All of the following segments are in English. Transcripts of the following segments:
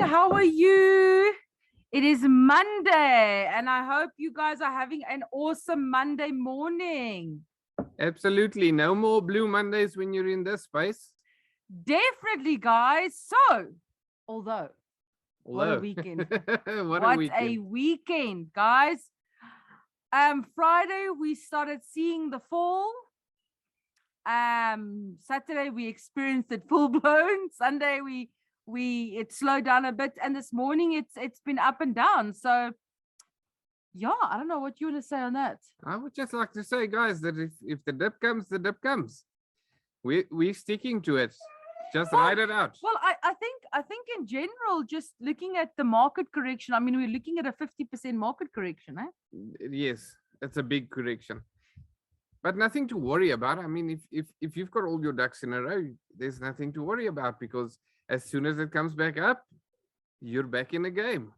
How are you? It is Monday, and I hope you guys are having an awesome Monday morning. Absolutely. No more Blue Mondays when you're in this space. Definitely, guys. So, although what a weekend. What a weekend, guys. Friday we started seeing the fall. Saturday we experienced it full blown. Sunday it slowed down a bit, and this morning it's been up and down. So yeah, I don't know what you want to say on that. I would just like to say, guys, that if the dip comes, the dip comes. We're sticking to it. Just ride it out. Well, I think in general, just looking at the market correction, I mean, we're looking at a 50% market correction, eh? Yes, it's a big correction. But nothing to worry about. I mean, if you've got all your ducks in a row, there's nothing to worry about, because as soon as it comes back up, you're back in the game.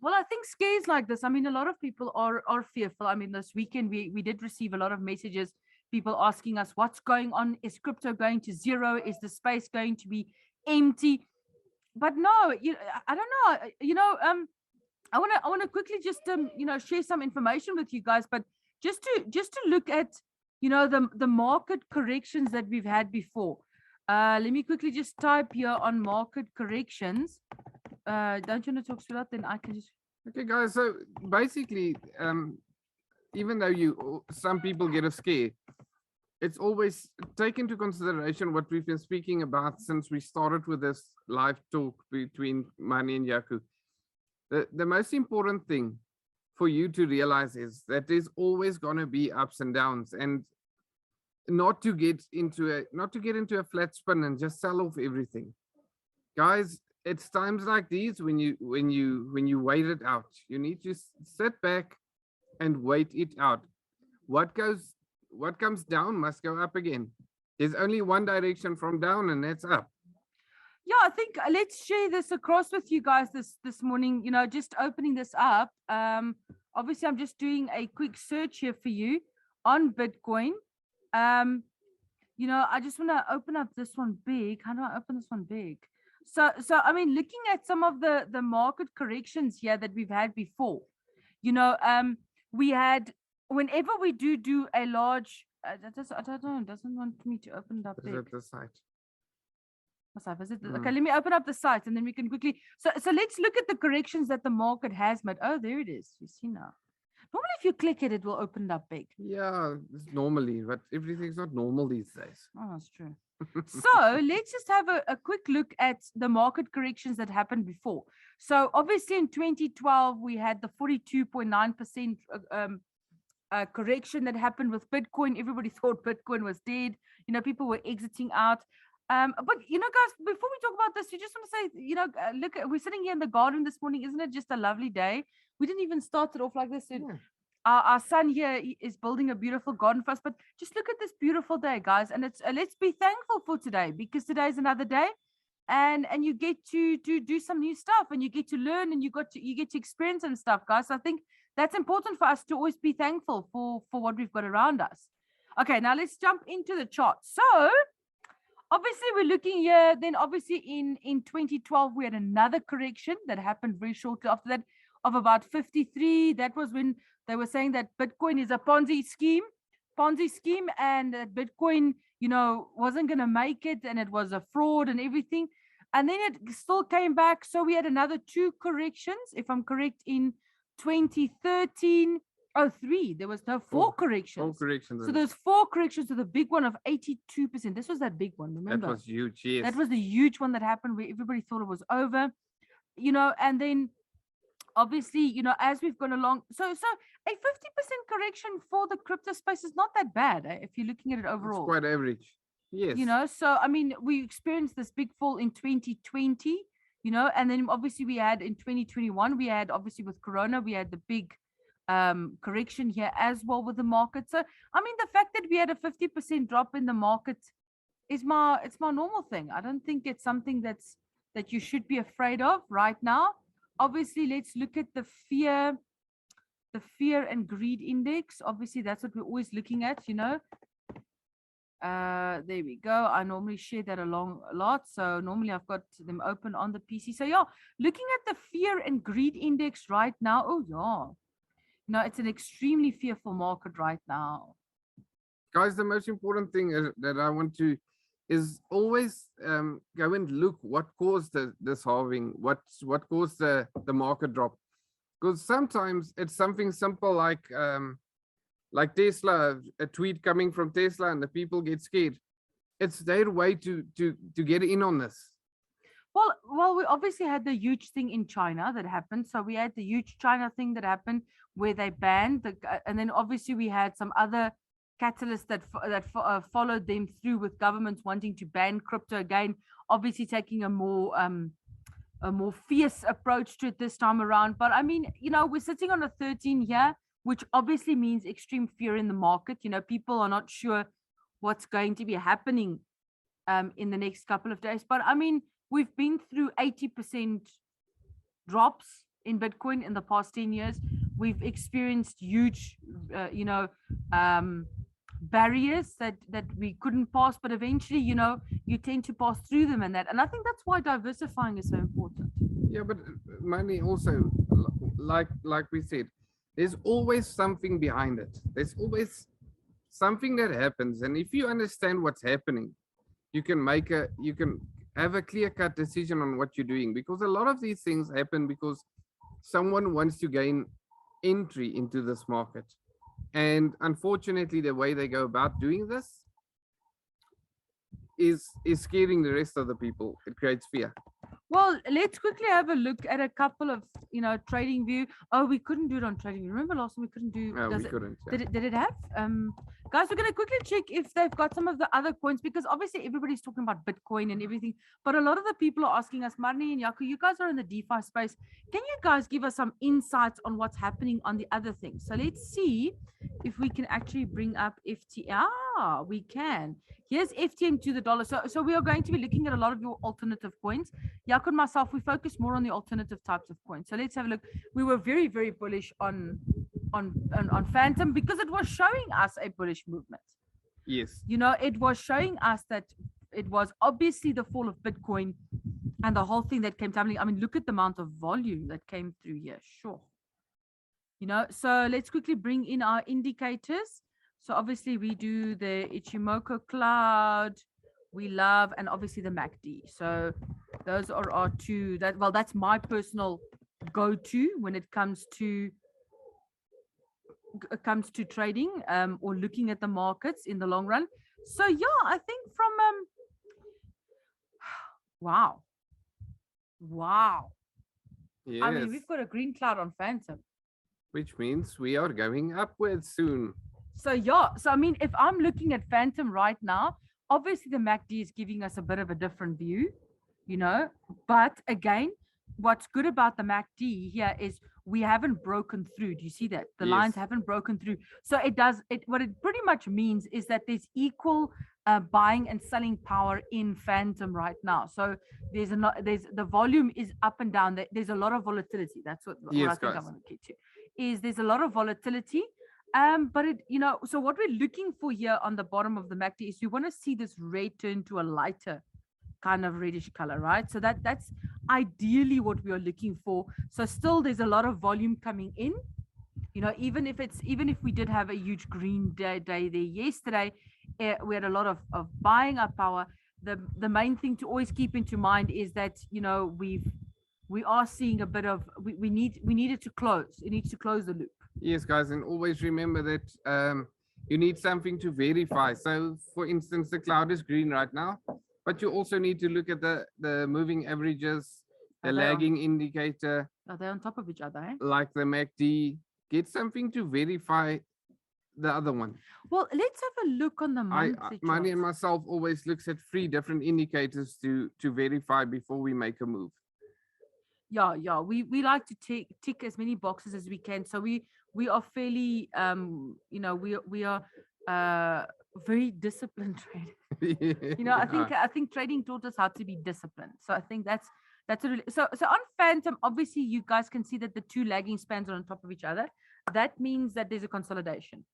Well, I think scares like this, I mean, a lot of people are fearful. I mean, this weekend we did receive a lot of messages, people asking us what's going on. Is crypto going to zero? Is the space going to be empty? But no, I don't know. I want to quickly just share some information with you guys, but just to look at the market corrections that we've had before. Let me quickly just type here on market corrections. Don't you want to talk to that? Then I can just. Okay, guys. So basically, even though some people get a scare, it's always take into consideration what we've been speaking about since we started with this live talk between Mani and Yaku. The most important thing for you to realize is that there's always going to be ups and downs, and not to get into a flat spin and just sell off everything. Guys, it's times like these when you wait it out. You need to sit back and wait it out. What comes down must go up again. There's only one direction from down, and that's up. Yeah, I think let's share this across with you guys this morning. Just opening this up. Obviously, I'm just doing a quick search here for you on Bitcoin. I just want to open up this one big. How do I open this one big? So I mean, looking at some of the market corrections here that we've had before, we had, whenever we do a large, I don't know, it doesn't want me to open it up big. Is it the site? Okay, let me open up the site and then we can quickly. So let's look at the corrections that the market has made. Oh, there it is. You see now. Normally, if you click it, it will open it up big. Yeah, it's normally, but everything's not normal these days. Oh, that's true. So let's just have a quick look at the market corrections that happened before. So obviously in 2012, we had the 42.9% correction that happened with Bitcoin. Everybody thought Bitcoin was dead. People were exiting out. But guys, before we talk about this, we just want to say, look, we're sitting here in the garden this morning. Isn't it just a lovely day? We didn't even start it off like this. Yeah. Our son here is building a beautiful garden for us, but just look at this beautiful day, guys. And it's let's be thankful for today, because today is another day, and you get to do some new stuff, and you get to learn, and you get to experience and stuff, guys. So I think that's important for us to always be thankful for what we've got around us. Okay, now let's jump into the chart. So obviously we're looking here. Then obviously in 2012 we had another correction that happened very shortly after that of about 53. That was when they were saying that Bitcoin is a Ponzi scheme, and that Bitcoin, wasn't going to make it, and it was a fraud and everything. And then it still came back. So we had another 2 corrections, if I'm correct, in 2013. Oh, 3. There was no 4 corrections. 4 corrections. So there's 4 corrections to the big one of 82%. This was that big one, remember? That was huge, yes. That was the huge one that happened where everybody thought it was over, and then obviously, as we've gone along, so a 50% correction for the crypto space is not that bad, if you're looking at it overall. It's quite average. Yes. So I mean, we experienced this big fall in 2020, and then obviously we had in 2021, we had obviously with Corona, we had the big correction here as well with the market. So I mean, the fact that we had a 50% drop in the market it's my normal thing. I don't think it's something that you should be afraid of right now. Obviously, let's look at the fear and greed index. Obviously, that's what we're always looking at, There we go. I normally share that along a lot. So normally I've got them open on the PC. So yeah, looking at the fear and greed index right now. Oh yeah. No, it's an extremely fearful market right now. Guys, the most important thing that I want to is always go and look what caused this halving, what caused the market drop. Because sometimes it's something simple like Tesla, a tweet coming from Tesla, and the people get scared. It's their way to get in on this. Well, we obviously had the huge thing in China that happened. So we had the huge China thing that happened where they banned and then obviously we had some other catalysts that followed them through with governments wanting to ban crypto again, obviously taking a more fierce approach to it this time around. But I mean, we're sitting on a 13 here, which obviously means extreme fear in the market. People are not sure what's going to be happening in the next couple of days. But I mean, we've been through 80% drops in Bitcoin in the past 10 years. We've experienced huge, barriers that we couldn't pass, but eventually, you tend to pass through them and that. And I think that's why diversifying is so important. Yeah, but money also, like we said, there's always something behind it. There's always something that happens, and if you understand what's happening, you can have a clear-cut decision on what you're doing, because a lot of these things happen because someone wants to gain entry into this market. And unfortunately, the way they go about doing this is scaring the rest of the people. It creates fear. Well, let's quickly have a look at a couple of, trading view. Oh, we couldn't do it on trading. Remember last time we couldn't do? No, we couldn't. Yeah. Did it have? Guys, we're gonna quickly check if they've got some of the other coins, because obviously everybody's talking about Bitcoin and everything, but a lot of the people are asking us, Marnie and Yaku, you guys are in the DeFi space. Can you guys give us some insights on what's happening on the other things? So let's see if we can actually bring up FT. Ah, we can. Here's FTM to the dollar. So we are going to be looking at a lot of your alternative coins. Yaku and myself, we focus more on the alternative types of coins. So let's have a look. We were very, very bullish on Phantom because it was showing us a bullish movement. Yes. It was showing us that it was obviously the fall of Bitcoin and the whole thing that came tumbling. I mean, look at the amount of volume that came through here. Sure. So let's quickly bring in our indicators. So obviously we do the Ichimoku cloud, we love, and obviously the MACD. So those are our two that's my personal go-to when it comes to trading or looking at the markets in the long run. So yeah, I think from wow. Yes. I mean, we've got a green cloud on Phantom, which means we are going upwards soon. So yeah, so I mean, if I'm looking at Phantom right now, obviously the MACD is giving us a bit of a different view, but again, what's good about the MACD here is we haven't broken through. Do you see that? The lines haven't broken through. So what it pretty much means is that there's equal buying and selling power in Phantom right now. So there's the volume is up and down. There's a lot of volatility. That's what I think I want to get to. Is there's a lot of volatility. But so what we're looking for here on the bottom of the MACD is you want to see this red turn to a lighter kind of reddish color, right? So that's ideally what we are looking for. So still there's a lot of volume coming in, even if we did have a huge green day there yesterday, we had a lot of buying up power. The main thing to always keep into mind is that, we are seeing a bit of, we need it to close. It needs to close the loop. Yes, guys, and always remember that you need something to verify. So, for instance, the cloud is green right now, but you also need to look at the moving averages, the lagging indicator. Are they on top of each other? Eh? Like the MACD. Get something to verify the other one. Well, let's have a look on the monthly. Money and myself always looks at 3 different indicators to verify before we make a move. Yeah. We like to tick as many boxes as we can. So we are fairly we are very disciplined traders. I think trading taught us how to be disciplined. So I think that's so on Phantom, obviously you guys can see that the 2 lagging spans are on top of each other. That means that there's a consolidation.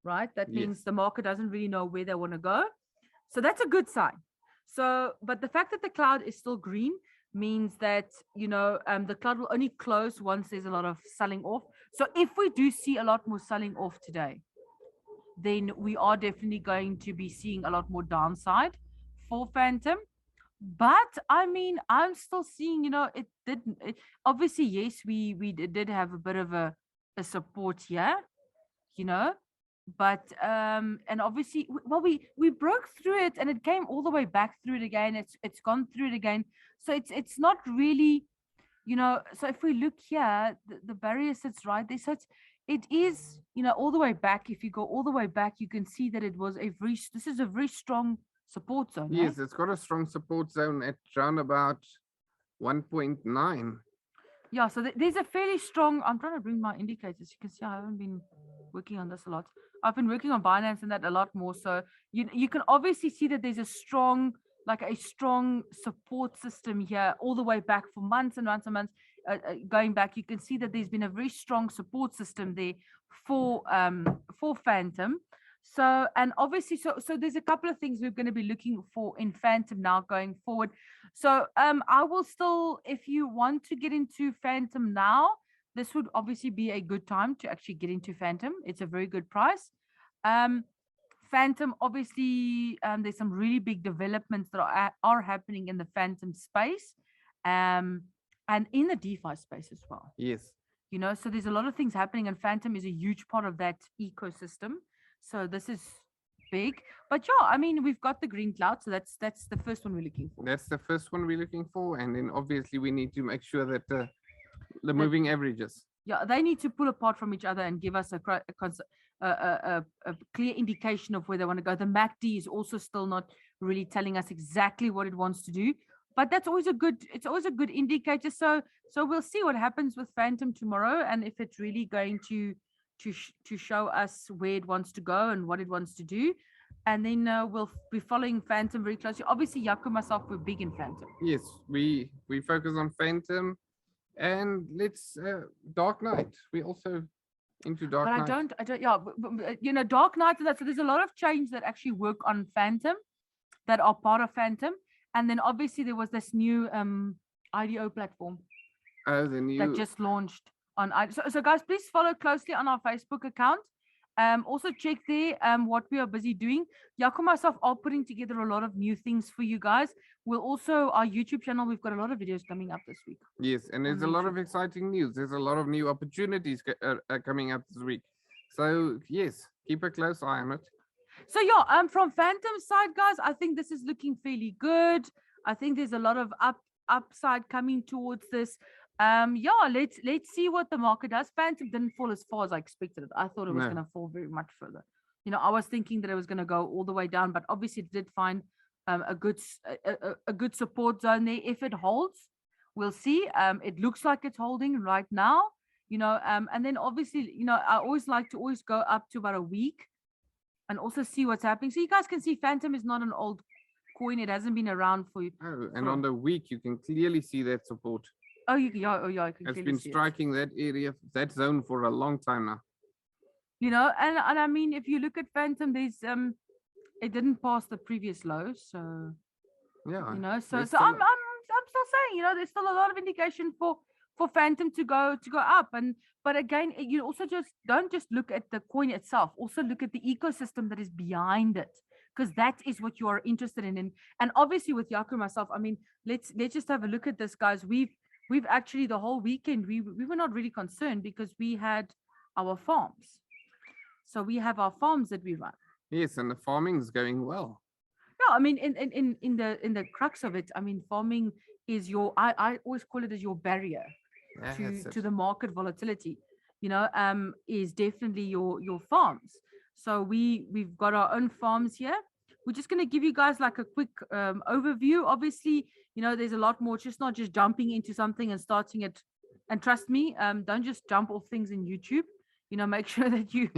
right? That Yes. means the market doesn't really know where they want to go. So that's a good sign. So, but the fact that the cloud is still green means that, the cloud will only close once there's a lot of selling off. So if we do see a lot more selling off today, then we are definitely going to be seeing a lot more downside for Phantom. But I mean, I'm still seeing, it didn't. Obviously, yes, we did have a bit of a support here, you know, but and obviously, well, we broke through it, and it came all the way back through it again. It's gone through it again, so it's not really, So if we look here, the barrier sits right there, so it is, all the way back. If you go all the way back, you can see that it was this is a very strong support zone. Yes, it's got a strong support zone at around about 1.9. Yeah, so there's a fairly strong. I'm trying to bring my indicators. You can see I haven't been working on this a lot. I've been working on Binance and that a lot more. So you can obviously see that there's a strong support system here all the way back for months and months and months. Going back, you can see that there's been a very strong support system there for Phantom. So, and obviously, so there's a couple of things we're going to be looking for in Phantom now going forward. So I will still, if you want to get into Phantom now, this would obviously be a good time to actually get into Phantom. It's a very good price. Phantom, obviously, there's some really big developments that are happening in the Phantom space, and in the DeFi space as well. Yes. So there's a lot of things happening, and Phantom is a huge part of that ecosystem. So this is big. But yeah, I mean, we've got the green cloud, so that's the first one we're looking for. That's the first one we're looking for, and then obviously we need to make sure that the moving averages. Yeah, they need to pull apart from each other and give us a clear indication of where they want to go. The MACD is also still not really telling us exactly what it wants to do, but that's always it's always a good indicator. So we'll see what happens with Phantom tomorrow, and if it's really going to show us where it wants to go and what it wants to do. And then we'll be following Phantom very closely. Obviously, Yaku and myself, we're big in Phantom. Yes, we focus on Phantom, and let's Dark Knight. We also into Dark Knight. But I don't. Yeah, Dark Knight and that. So there's a lot of chains that actually work on Phantom, that are part of Phantom, and then obviously there was this new IDO platform. Oh, the new that just launched on. So guys, please follow closely on our Facebook account. Also check there what we are busy doing. Yaku and myself are putting together a lot of new things for you guys. We'll also, our YouTube channel, we've got a lot of videos coming up this week. Yes, and there's a lot of exciting news. There's a lot of new opportunities coming up this week. So yes, keep a close eye on it. So yeah, from Phantom side, guys, I think this is looking fairly good. I think there's a lot of upside coming towards this. Let's see what the market does. Phantom didn't fall as far as I expected it. I thought it was going to fall very much further. I was thinking that it was going to go all the way down, but obviously it did find a good support zone there. If it holds, we'll see. It looks like it's holding right now. And then obviously, I always like to go up to about a week and also see what's happening. So you guys can see Phantom is not an old coin. It hasn't been around for you. Oh, and on the week you can clearly see that support. Yeah. It's been striking that area, that zone for a long time now. And I mean, if you look at Phantom, there's it didn't pass the previous low, so yeah. So I'm still saying, there's still a lot of indication for Phantom to go up. But again, you also don't just look at the coin itself, also look at the ecosystem that is behind it, because that is what you are interested in. And obviously with Yaku and myself, I mean, let's just have a look at this, guys. We've actually the whole weekend we were not really concerned because we had our farms. So we have our farms that we run. Yes, and the farming is going well. No, I mean in the crux of it, I mean, farming is I always call it as your barrier to the market volatility. Is definitely your farms. So we've got our own farms here. We're just going to give you guys like a quick overview. Obviously, there's a lot more. It's just not just jumping into something and starting it. And trust me, don't just jump off things in YouTube. Make sure that you,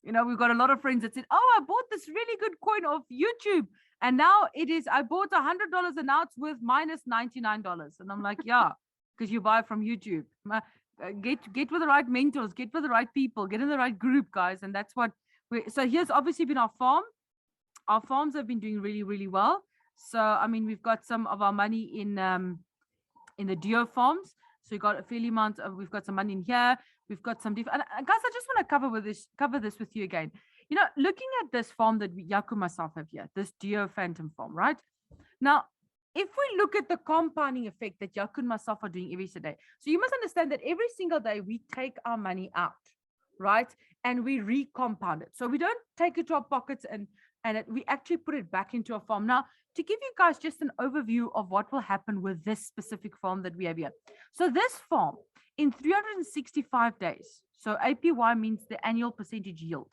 we've got a lot of friends that said, oh, I bought this really good coin off YouTube. And now I bought $100 and now it's worth minus $99. And I'm like, yeah, because you buy from YouTube. get with the right mentors, get with the right people, get in the right group, guys. And that's what so here's obviously been our farm. Our farms have been doing really, really well. So, I mean, we've got some of our money in the Dio farms. So we got a fairly amount of, we've got some money in here. We've got some different, and guys, I just want to cover this with you again. You know, looking at this farm that Yaku myself have here, this Dio Phantom farm, right? Now, if we look at the compounding effect that Yaku and myself are doing every single day, so you must understand that every single day we take our money out, right? And we recompound it. So we don't take it to our pockets and we actually put it back into a farm. Now, to give you guys just an overview of what will happen with this specific farm that we have here. So this farm, in 365 days, so APY means the annual percentage yield.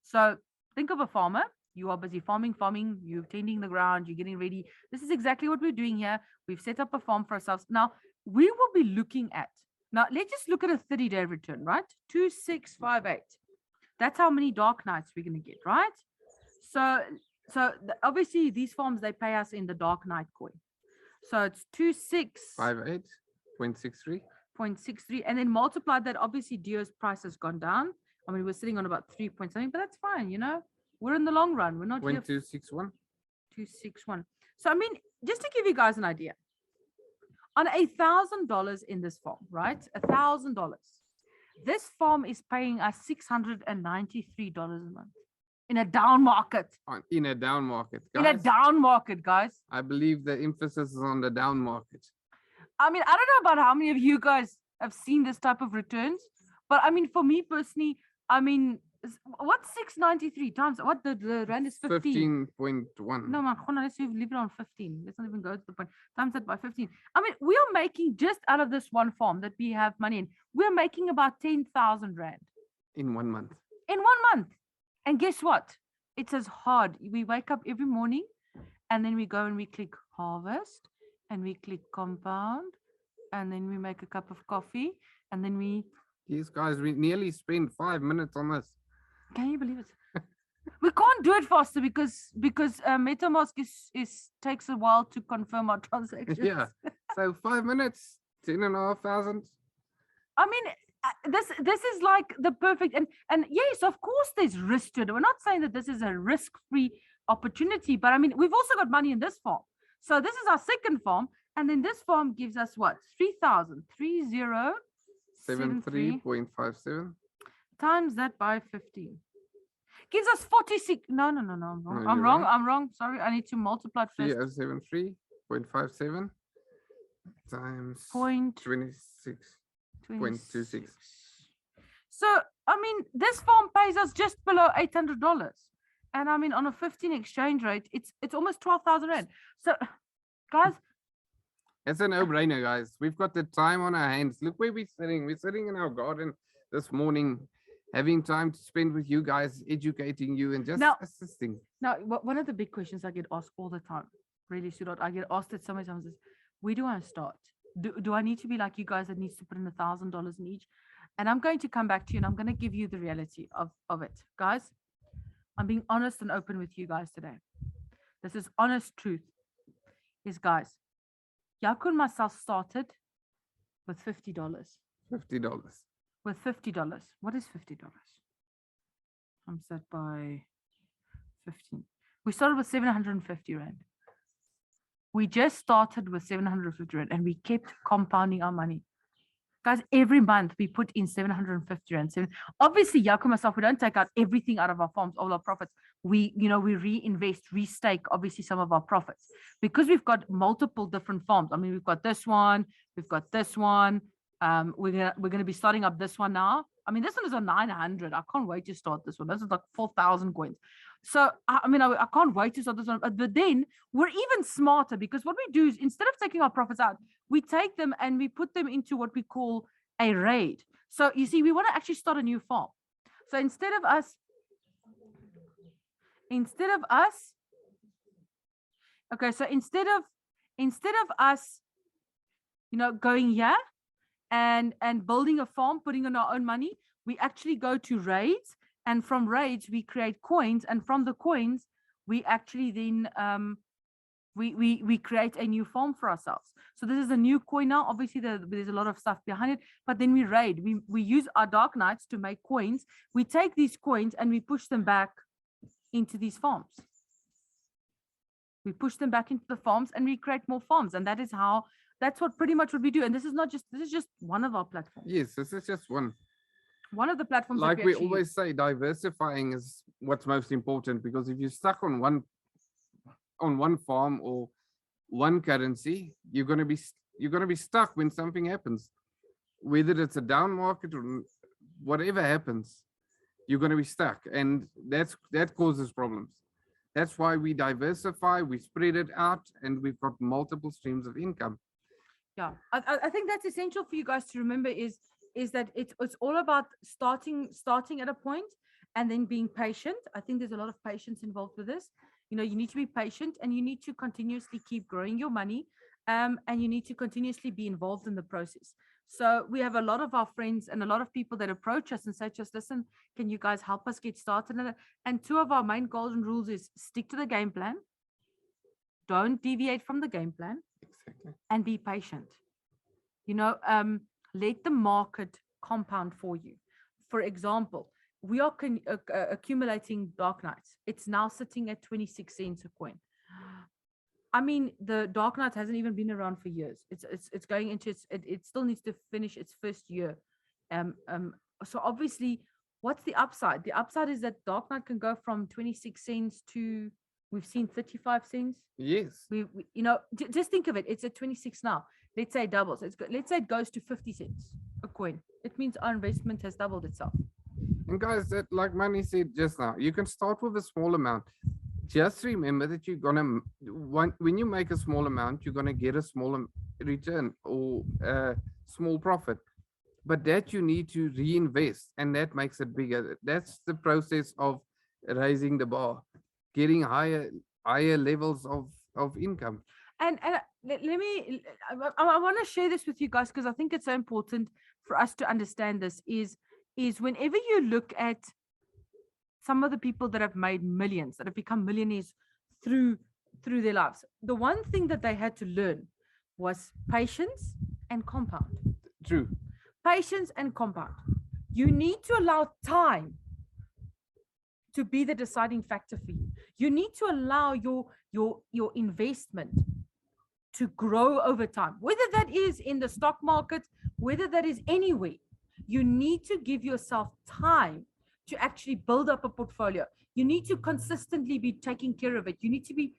So think of a farmer. You are busy farming, you're tending the ground, you're getting ready. This is exactly what we're doing here. We've set up a farm for ourselves. Now, we will be looking at, now let's just look at a 30-day return, right? 2658. That's how many dark nights we're going to get, right? So obviously these farms, they pay us in the dark night coin. So it's 2658.63. 0.63, and then multiply that. Obviously Dio's price has gone down. I mean, we're sitting on about 3 point something, but that's fine. You know, we're in the long run. We're not here. 261. 261. So I mean, just to give you guys an idea, on $1,000 in this farm, right? $1,000. This farm is paying us $693 a month. In a down market. In a down market, guys. In a down market, guys. I believe the emphasis is on the down market. I mean, I don't know about how many of you guys have seen this type of returns, but I mean, for me personally, I mean, what's 693 times? What the rand is 15. 15.1. No, man, let's leave it on 15. Let's not even go to the point. Times that by 15. I mean, we are making just out of this one farm that we have money in, we're making about 10,000 rand. In 1 month. In 1 month. And guess what? It's as hard. We wake up every morning and then we go and we click harvest and we click compound and then we make a cup of coffee and then we. Yes, guys, we nearly spent 5 minutes on this. Can you believe it? We can't do it faster because MetaMask is takes a while to confirm our transactions. Yeah. So 5 minutes, 10,500. I mean, this is like the perfect and yes, of course there's risk to it. We're not saying that this is a risk-free opportunity, but I mean, we've also got money in this farm. So this is our second farm, and then this farm gives us what? 3,073.57 times that by 15 gives us 46. No, I'm wrong. No, I'm wrong. wrong. Sorry, I need to multiply it first. 3,073.57 times 26. 26. So I mean, this farm pays us just below $800, and I mean, on a 15 exchange rate, it's almost 12,000 rand. So, guys, it's a no-brainer, guys. We've got the time on our hands. Look where we're sitting. We're sitting in our garden this morning, having time to spend with you guys, educating you and just assisting. Now, one of the big questions I get asked all the time, really, Sudot, I get asked it so many times, is where do I start? Do I need to be like you guys that needs to put in $1,000 in each? And I'm going to come back to you and I'm going to give you the reality of it. Guys, I'm being honest and open with you guys today. This is honest truth. Yes, guys, Yaku and myself started with $50. $50. With $50. What is $50? I'm set by 15. We started with 750 rand. We just started with 750 rand and we kept compounding our money. Guys, every month we put in 750 rand. Obviously, Yaku and myself, we don't take out everything out of our farms, all our profits. We reinvest, restake, obviously, some of our profits. Because we've got multiple different farms. I mean, we've got this one, we've got this one. We're gonna be starting up this one now. I mean, this one is on 900. I can't wait to start this one. This is like 4,000 coins. So I mean, I can't wait to start this one. But then we're even smarter because what we do is instead of taking our profits out, we take them and we put them into what we call a raid. So you see, we want to actually start a new farm. So instead of us, okay, so instead of us, going here and building a farm, putting in our own money, we actually go to raids, and from raids we create coins, and from the coins we actually then we create a new farm for ourselves. So this is a new coin now. Obviously, there's a lot of stuff behind it, but then we raid. We use our dark knights to make coins. We take these coins and we push them back into these farms. We push them back into the farms and we create more farms. And that's what pretty much what we do. And this is just one of our platforms. Yes, this is just one of the platforms. Like we always say, diversifying is what's most important, because if you're stuck on one farm or one currency, you're going to be stuck when something happens, whether it's a down market or whatever happens, you're going to be stuck, and that causes problems. That's why we diversify, we spread it out, and we've got multiple streams of income. Yeah, I think that's essential for you guys to remember is that it's all about starting at a point and then being patient. I think there's a lot of patience involved with this. You need to be patient, and you need to continuously keep growing your money, and you need to continuously be involved in the process. So we have a lot of our friends and a lot of people that approach us and say to us, listen, can you guys help us get started? And two of our main golden rules is stick to the game plan, don't deviate from the game plan, Exactly. and be patient. Let the market compound for you. For example, we are accumulating dark knights. It's now sitting at 26 cents a coin. I mean, the dark knight hasn't even been around for years. It's going into it still needs to finish its first year. So obviously, what's the upside? The upside is that dark knight can go from 26 cents to, we've seen 35 cents. Yes. Just think of it. It's at 26 now. Let's say it doubles. Let's say it goes to 50 cents a coin. It means our investment has doubled itself. And guys, that, like Manny said just now, you can start with a small amount. Just remember that you're gonna, when you make a small amount, you're gonna get a small return or a small profit, but that you need to reinvest, and that makes it bigger. That's the process of raising the bar, getting higher levels of income. And let me, I want to share this with you guys because I think it's so important for us to understand this. Is whenever you look at some of the people that have made millions, that have become millionaires through their lives, the one thing that they had to learn was patience and compound. True. Patience and compound. You need to allow time to be the deciding factor for you. You need to allow your investment to grow over time, whether that is in the stock market, whether that is anywhere. You need to give yourself time to actually build up a portfolio. You need to consistently be taking care of it. You need to be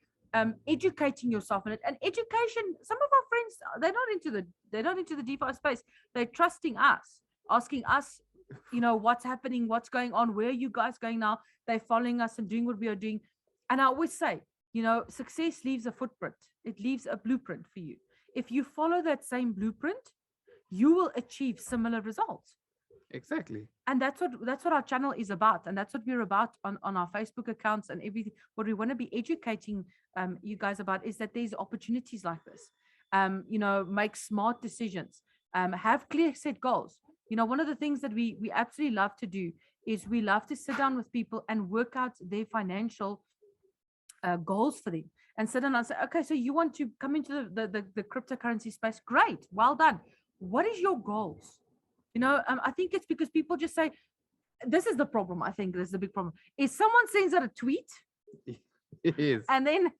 educating yourself in it. And education, some of our friends, they're not into the DeFi space. They're trusting us, asking us, what's happening, what's going on, where are you guys going now? They're following us and doing what we are doing. And I always say, success leaves a footprint. It leaves a blueprint for you. If you follow that same blueprint, you will achieve similar results. Exactly. And that's what our channel is about, and that's what we're about on our Facebook accounts and everything. What we want to be educating you guys about is that there's opportunities like this. Make smart decisions, have clear set goals. One of the things that we absolutely love to do is we love to sit down with people and work out their financial goals for them, and sit down and say, okay, so you want to come into the cryptocurrency space? Great, well done. What is your goals? I think it's because people just say, this is the problem. I think this is the big problem. Is someone sends out a tweet, it is, and then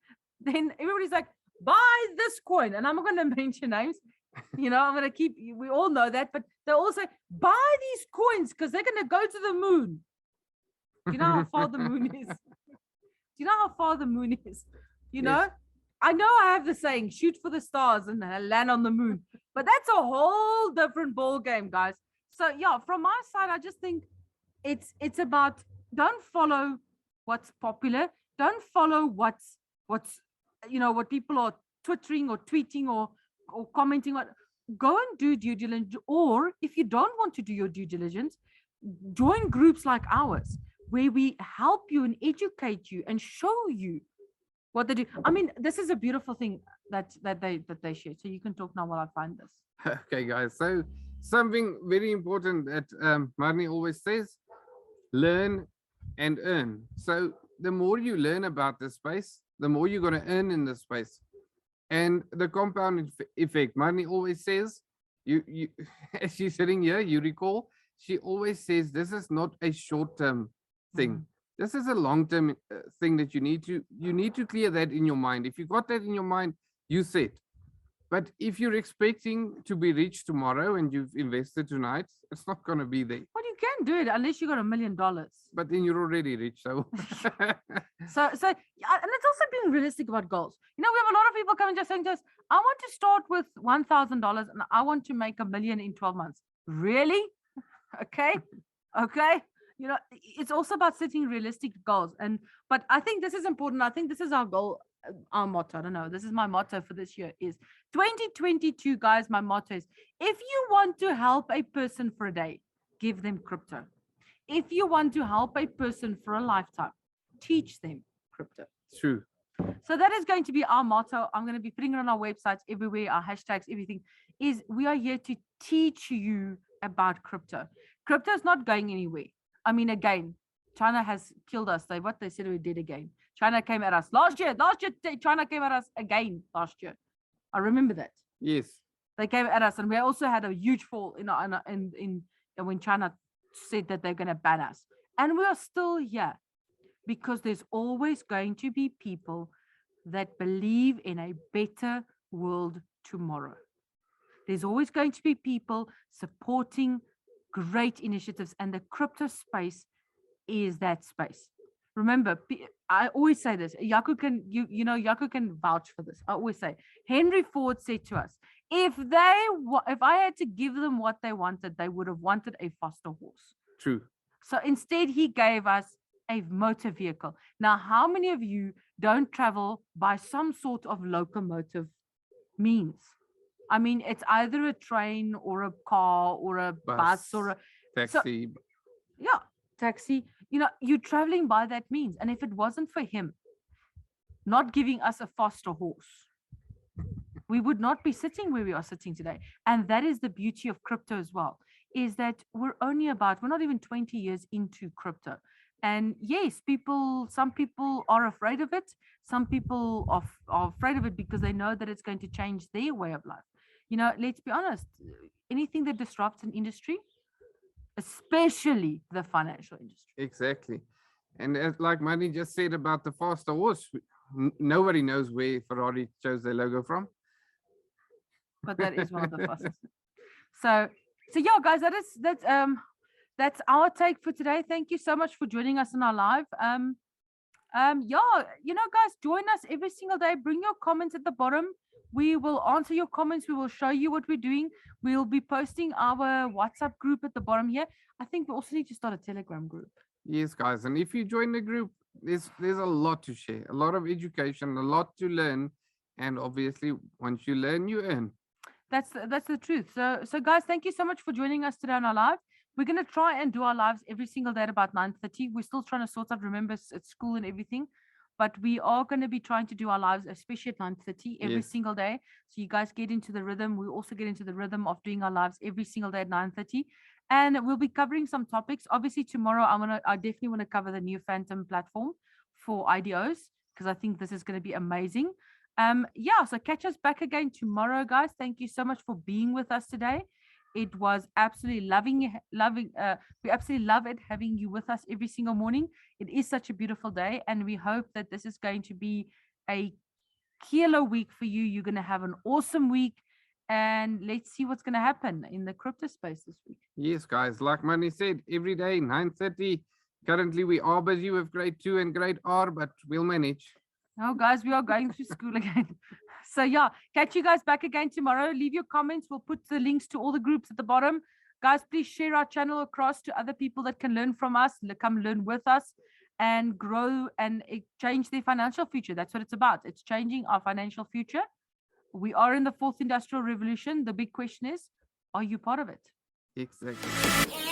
everybody's like, buy this coin, and I'm not going to mention names. I'm going to keep. We all know that, but they all say, buy these coins because they're going to go to the moon. Do you know how far the moon is? Do you know how far the moon is? Yes. I know I have the saying, shoot for the stars and land on the moon, but that's a whole different ball game, guys. So yeah, from my side, I just think it's about, don't follow what's popular. Don't follow what's what people are twittering or tweeting or commenting on. Go and do due diligence, or if you don't want to do your due diligence, join groups like ours where we help you and educate you and show you what they do. I mean, this is a beautiful thing that they share. So you can talk now while I find this. Okay, guys. So something very important that Marnie always says: learn and earn. So the more you learn about this space, the more you're going to earn in this space. And the compound effect, Marnie always says, you as she's sitting here, you recall, she always says this is not a short-term thing. This is a long-term thing that you need to clear that in your mind. If you got that in your mind, you set. But if you're expecting to be rich tomorrow and you've invested tonight, it's not going to be there. Well, you can do it unless you got $1 million. But then you're already rich, so. So, and it's also being realistic about goals. We have a lot of people coming just saying to us, I want to start with $1,000 and I want to make $1 million in 12 months. Really? Okay. It's also about setting realistic goals. But I think this is important. I think this is our goal, our motto. I don't know. This is my motto for this year is 2022, guys. My motto is, if you want to help a person for a day, give them crypto. If you want to help a person for a lifetime, teach them crypto. True. So that is going to be our motto. I'm going to be putting it on our websites everywhere, our hashtags, everything. Is we are here to teach you about crypto. Crypto is not going anywhere. I mean, again, China has killed us. They said we did again. China came at us last year. China came at us again last year. I remember that. Yes. They came at us, and we also had a huge fall in when China said that they're going to ban us. And we are still here because there's always going to be people that believe in a better world tomorrow. There's always going to be people supporting great initiatives, and the crypto space is that space. Remember, I always say this. Jaco can vouch for this. I always say, Henry Ford said to us, if I had to give them what they wanted, they would have wanted a foster horse. True. So instead, he gave us a motor vehicle. Now, how many of you don't travel by some sort of locomotive means? I mean, it's either a train or a car or a bus or a taxi. Taxi. You're traveling by that means. And if it wasn't for him not giving us a foster horse, we would not be sitting where we are sitting today. And that is the beauty of crypto as well, is that we're not even 20 years into crypto. And yes, some people are afraid of it. Some people are afraid of it because they know that it's going to change their way of life. Let's be honest, anything that disrupts an industry, especially the financial industry. Exactly. And like Manny just said about the faster horse, nobody knows where Ferrari chose their logo from. But that is one of the fastest. So yeah, guys, that's our take for today. Thank you so much for joining us in our live. Guys, join us every single day. Bring your comments at the bottom. We will answer your comments. We will show you what we're doing. We'll be posting our WhatsApp group at the bottom here. I think we also need to start a Telegram group. Yes, guys. And if you join the group, there's a lot to share, a lot of education, a lot to learn. And obviously, once you learn, you earn. That's the truth. So guys, thank you so much for joining us today on our live. We're going to try and do our lives every single day at about 9:30. We're still trying to sort out, remember, it's school and everything. But we are going to be trying to do our lives, especially at 9:30 every single day. So you guys get into the rhythm. We also get into the rhythm of doing our lives every single day at 9:30. And we'll be covering some topics. Obviously, tomorrow, I definitely want to cover the new Phantom platform for IDOs, because I think this is going to be amazing. So catch us back again tomorrow, guys. Thank you so much for being with us today. It was absolutely we absolutely love it having you with us every single morning. It is such a beautiful day, and we hope that this is going to be a killer week for you. You're going to have an awesome week, and let's see what's going to happen in the crypto space this week. Yes, guys, like Manny said, every day 9:30. Currently, we are busy with grade 2 and grade R, but we'll manage. Oh, guys, we are going through school again. So yeah, catch you guys back again tomorrow. Leave your comments. We'll put the links to all the groups at the bottom. Guys, please share our channel across to other people that can learn from us, come learn with us and grow and change their financial future. That's what it's about. It's changing our financial future. We are in the 4th industrial revolution. The big question is, are you part of it? Exactly.